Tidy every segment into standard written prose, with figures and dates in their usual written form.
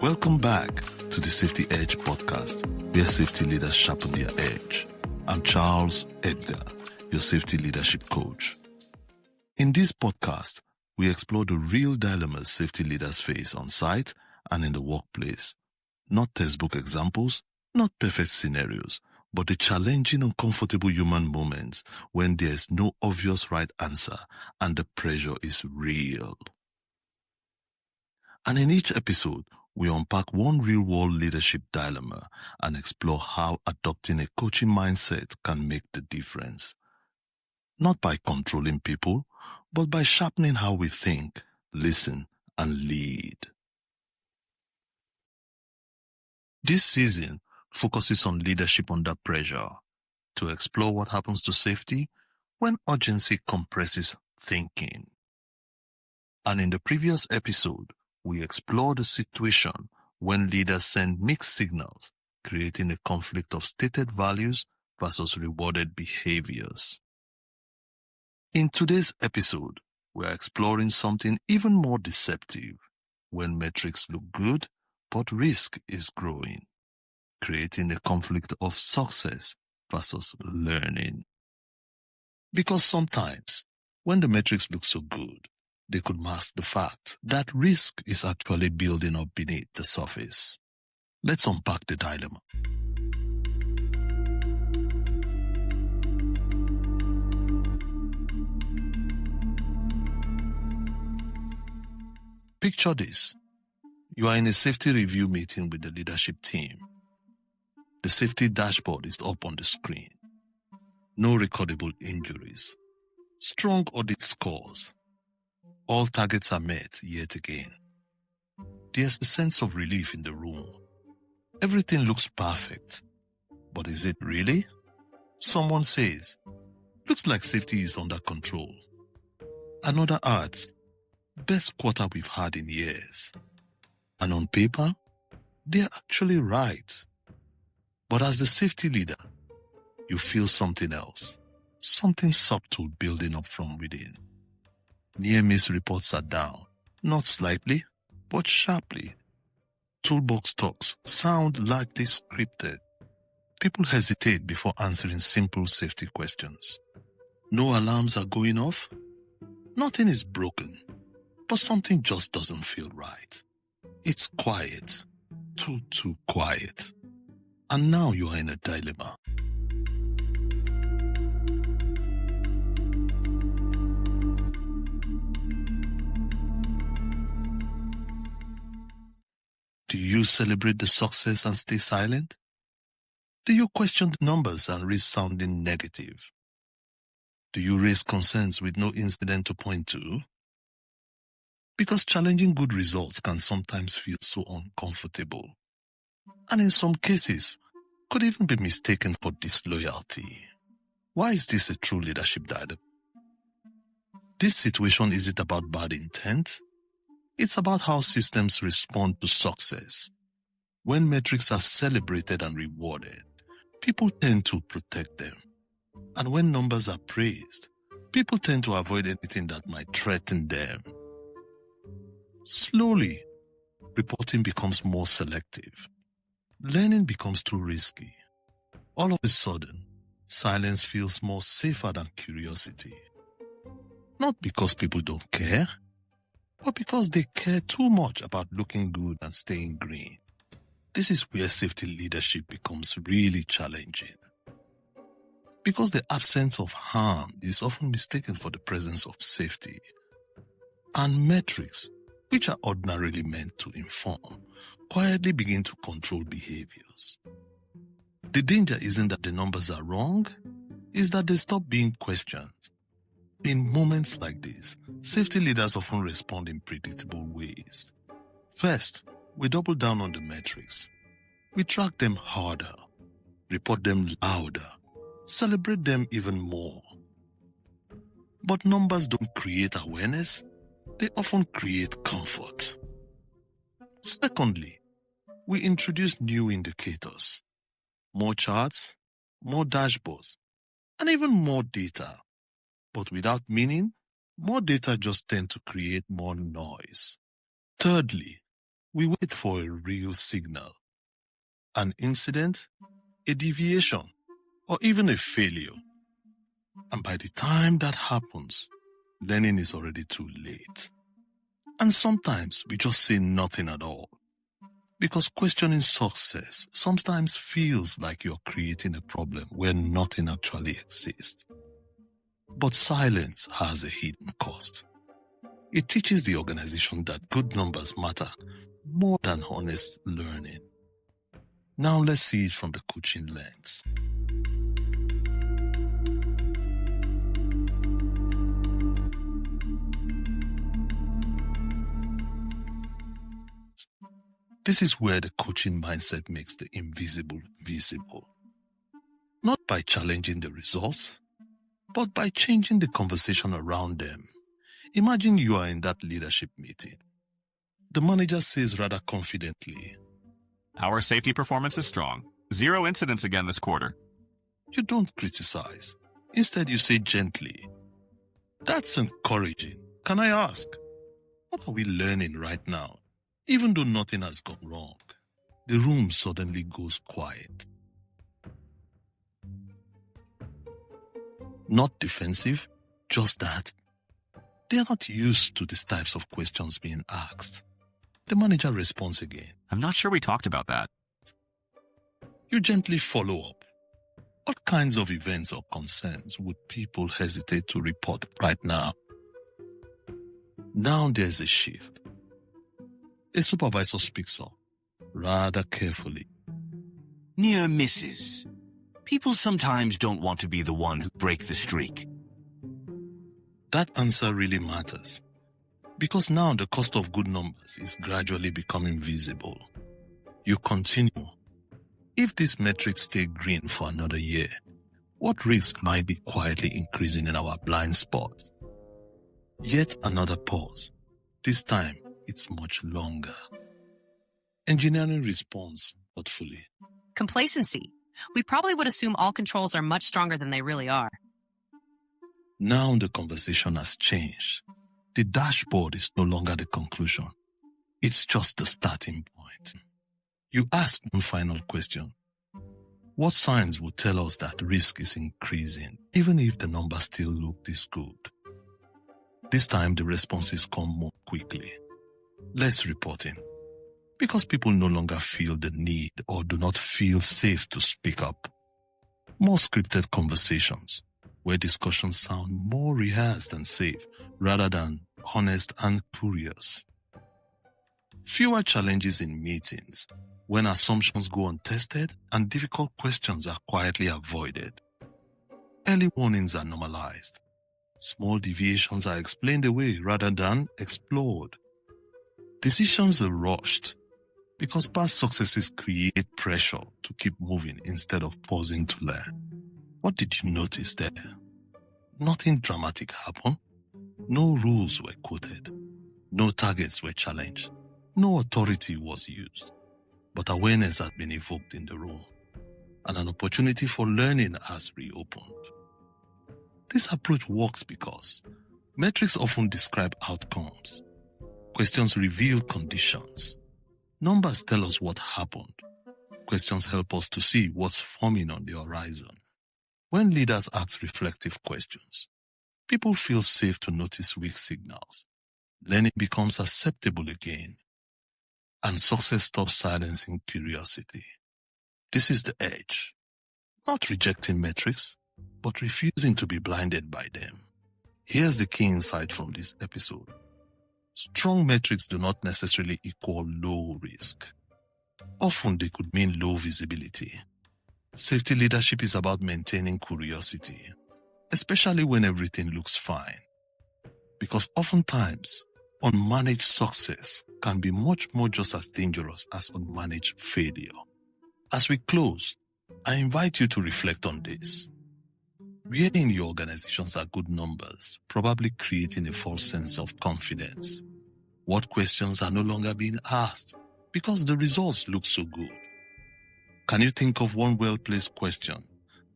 Welcome back to the Safety Edge podcast, where safety leaders sharpen their edge. I'm Charles Edgar, your safety leadership coach. In this podcast, we explore the real dilemmas safety leaders face on site and in the workplace. Not textbook examples, not perfect scenarios, but the challenging, uncomfortable human moments when there's no obvious right answer and the pressure is real. And in each episode, we unpack one real-world leadership dilemma and explore how adopting a coaching mindset can make the difference. Not by controlling people, but by sharpening how we think, listen, and lead. This season focuses on leadership under pressure to explore what happens to safety when urgency compresses thinking. And in the previous episode, we explored the situation when leaders send mixed signals, creating a conflict of stated values versus rewarded behaviors. In today's episode, we are exploring something even more deceptive when metrics look good, but risk is growing, creating a conflict of success versus learning. Because sometimes, when the metrics look so good, they could mask the fact that risk is actually building up beneath the surface. Let's unpack the dilemma. Picture this. You are in a safety review meeting with the leadership team. The safety dashboard is up on the screen. No recordable injuries. Strong audit scores. All targets are met yet again. There's a sense of relief in the room. Everything looks perfect. But is it really? Someone says, looks like safety is under control. Another adds, best quarter we've had in years. And on paper, they're actually right. But as the safety leader, you feel something else. Something subtle building up from within. Near-miss reports are down, not slightly, but sharply. Toolbox talks sound largely scripted. People hesitate before answering simple safety questions. No alarms are going off. Nothing is broken, but something just doesn't feel right. It's quiet, too quiet. And now you are in a dilemma. Do you celebrate the success and stay silent? Do you question the numbers and risk sounding negative? Do you raise concerns with no incident to point to? Because challenging good results can sometimes feel so uncomfortable, and in some cases, could even be mistaken for disloyalty. Why is this a true leadership dilemma? This situation isn't about bad intent. It's about how systems respond to success. When metrics are celebrated and rewarded, people tend to protect them. And when numbers are praised, people tend to avoid anything that might threaten them. Slowly, reporting becomes more selective. Learning becomes too risky. All of a sudden, silence feels more safer than curiosity. Not because people don't care, but because they care too much about looking good and staying green. This is where safety leadership becomes really challenging. Because the absence of harm is often mistaken for the presence of safety. And metrics, which are ordinarily meant to inform, quietly begin to control behaviors. The danger isn't that the numbers are wrong, it's that they stop being questioned. In moments like this, safety leaders often respond in predictable ways. First, we double down on the metrics. We track them harder, report them louder, celebrate them even more. But numbers don't create awareness, they often create comfort. Secondly, we introduce new indicators, more charts, more dashboards, and even more data. But without meaning, more data just tend to create more noise. Thirdly, We wait for a real signal, an incident, a deviation, or even a failure. And by the time that happens, learning is already too late. And sometimes we just say nothing at all. Because questioning success sometimes feels like you're creating a problem where nothing actually exists. But silence has a hidden cost. It teaches the organization that good numbers matter more than honest learning. Now let's see it from the coaching lens. This is where the coaching mindset makes the invisible visible. Not by challenging the results, but by changing the conversation around them. Imagine you are in that leadership meeting. The manager says rather confidently, "Our safety performance is strong. 0 incidents again this quarter." You don't criticize. Instead, you say gently, "That's encouraging. Can I ask, what are we learning right now? Even though nothing has gone wrong." The room suddenly goes quiet. Not defensive, just that they are not used to these types of questions being asked. The manager responds again. "I'm not sure we talked about that." You gently follow up. What kinds of events or concerns would people hesitate to report right now? Now there's a shift. A supervisor speaks up, rather carefully. "Near misses. People sometimes don't want to be the one who break the streak." That answer really matters, because now the cost of good numbers is gradually becoming visible. You continue. If these metrics stay green for another year, what risk might be quietly increasing in our blind spots? Yet another pause. This time, it's much longer. Engineering responds thoughtfully. Complacency. We probably would assume all controls are much stronger than they really are. Now the conversation has changed. The dashboard is no longer the conclusion. It's just the starting point. You ask one final question. What signs would tell us that risk is increasing, even if the numbers still look this good? This time the responses come more quickly. Less reporting. Because people no longer feel the need or do not feel safe to speak up. More scripted conversations, where discussions sound more rehearsed and safe, rather than honest and curious. Fewer challenges in meetings, when assumptions go untested and difficult questions are quietly avoided. Early warnings are normalized. Small deviations are explained away rather than explored. Decisions are rushed because past successes create pressure to keep moving instead of pausing to learn. What did you notice there? Nothing dramatic happened. No rules were quoted. No targets were challenged. No authority was used. But awareness had been evoked in the room, and an opportunity for learning has reopened. This approach works because metrics often describe outcomes. Questions reveal conditions. Numbers tell us what happened. Questions help us to see what's forming on the horizon. When leaders ask reflective questions, people feel safe to notice weak signals. Learning becomes acceptable again, and success stops silencing curiosity. This is the edge. Not rejecting metrics, but refusing to be blinded by them. Here's the key insight from this episode. Strong metrics do not necessarily equal low risk. Often they could mean low visibility. Safety leadership is about maintaining curiosity, especially when everything looks fine. Because oftentimes, unmanaged success can be much more just as dangerous as unmanaged failure. As we close, I invite you to reflect on this. Where in your organizations are good numbers, probably creating a false sense of confidence? What questions are no longer being asked because the results look so good? Can you think of one well-placed question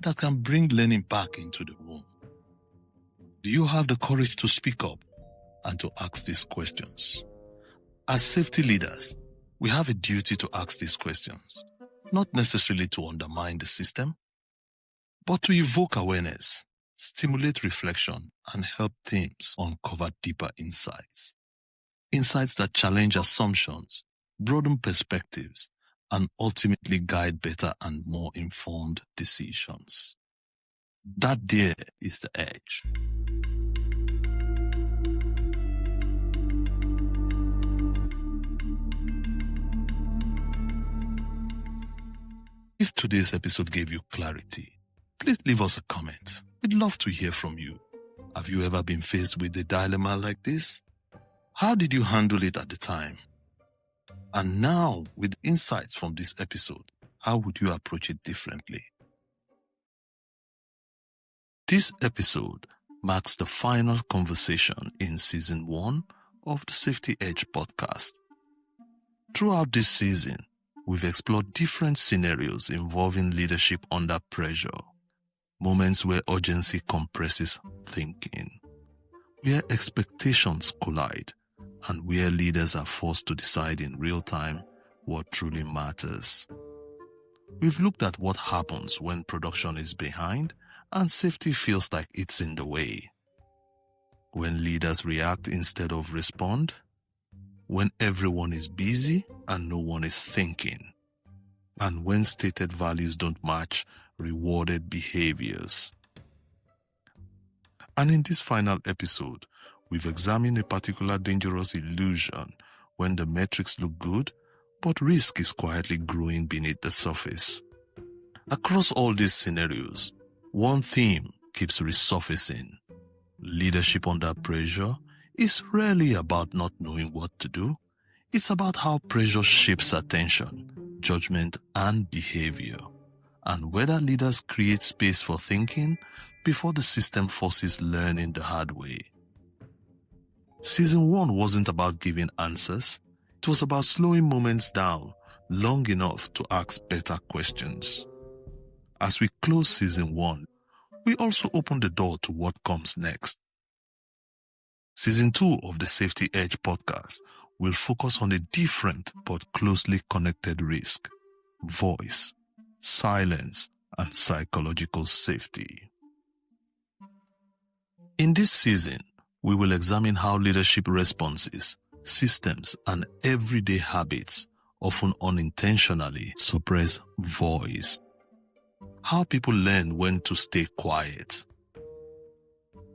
that can bring learning back into the room? Do you have the courage to speak up and to ask these questions? As safety leaders, We have a duty to ask these questions, not necessarily to undermine the system, but to evoke awareness, stimulate reflection, and help teams uncover deeper insights. Insights that challenge assumptions, broaden perspectives, and ultimately guide better and more informed decisions. That there is the edge. If today's episode gave you clarity, please leave us a comment. We'd love to hear from you. Have you ever been faced with a dilemma like this? How did you handle it at the time? And now, with insights from this episode, how would you approach it differently? This episode marks the final conversation in Season 1 of the Safety Edge podcast. Throughout this season, we've explored different scenarios involving leadership under pressure, moments where urgency compresses thinking, where expectations collide, and where leaders are forced to decide in real time what truly matters. We've looked at what happens when production is behind and safety feels like it's in the way, when leaders react instead of respond, when everyone is busy and no one is thinking, and when stated values don't match rewarded behaviors. And in this final episode, we've examined a particular dangerous illusion when the metrics look good, but risk is quietly growing beneath the surface. Across all these scenarios, one theme keeps resurfacing. Leadership under pressure is rarely about not knowing what to do. It's about how pressure shapes attention, judgment, and behavior, and whether leaders create space for thinking before the system forces learning the hard way. Season 1 wasn't about giving answers. It was about slowing moments down long enough to ask better questions. As we close Season 1, we also open the door to what comes next. Season 2 of the Safety Edge podcast will focus on a different but closely connected risk: voice, silence, and psychological safety. In this season, we will examine how leadership responses, systems, and everyday habits often unintentionally suppress voice. How people learn when to stay quiet,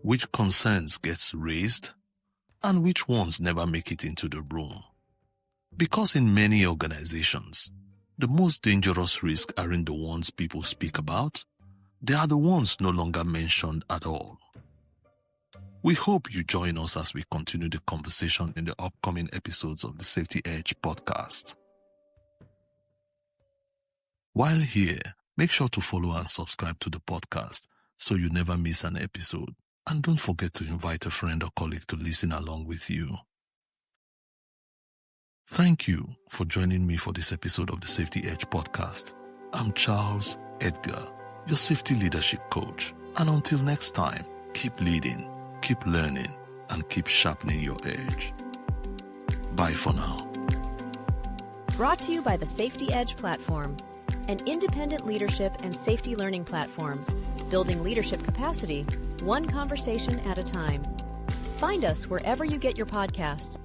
which concerns gets raised, and which ones never make it into the room. Because in many organizations, the most dangerous risks aren't the ones people speak about, they are the ones no longer mentioned at all. We hope you join us as we continue the conversation in the upcoming episodes of the Safety Edge podcast. While here, make sure to follow and subscribe to the podcast so you never miss an episode. And don't forget to invite a friend or colleague to listen along with you. Thank you for joining me for this episode of the Safety Edge podcast. I'm Charles Edgar, your safety leadership coach. And until next time, keep leading, keep learning, and keep sharpening your edge. Bye for now. Brought to you by the Safety Edge platform, an independent leadership and safety learning platform, building leadership capacity, one conversation at a time. Find us wherever you get your podcasts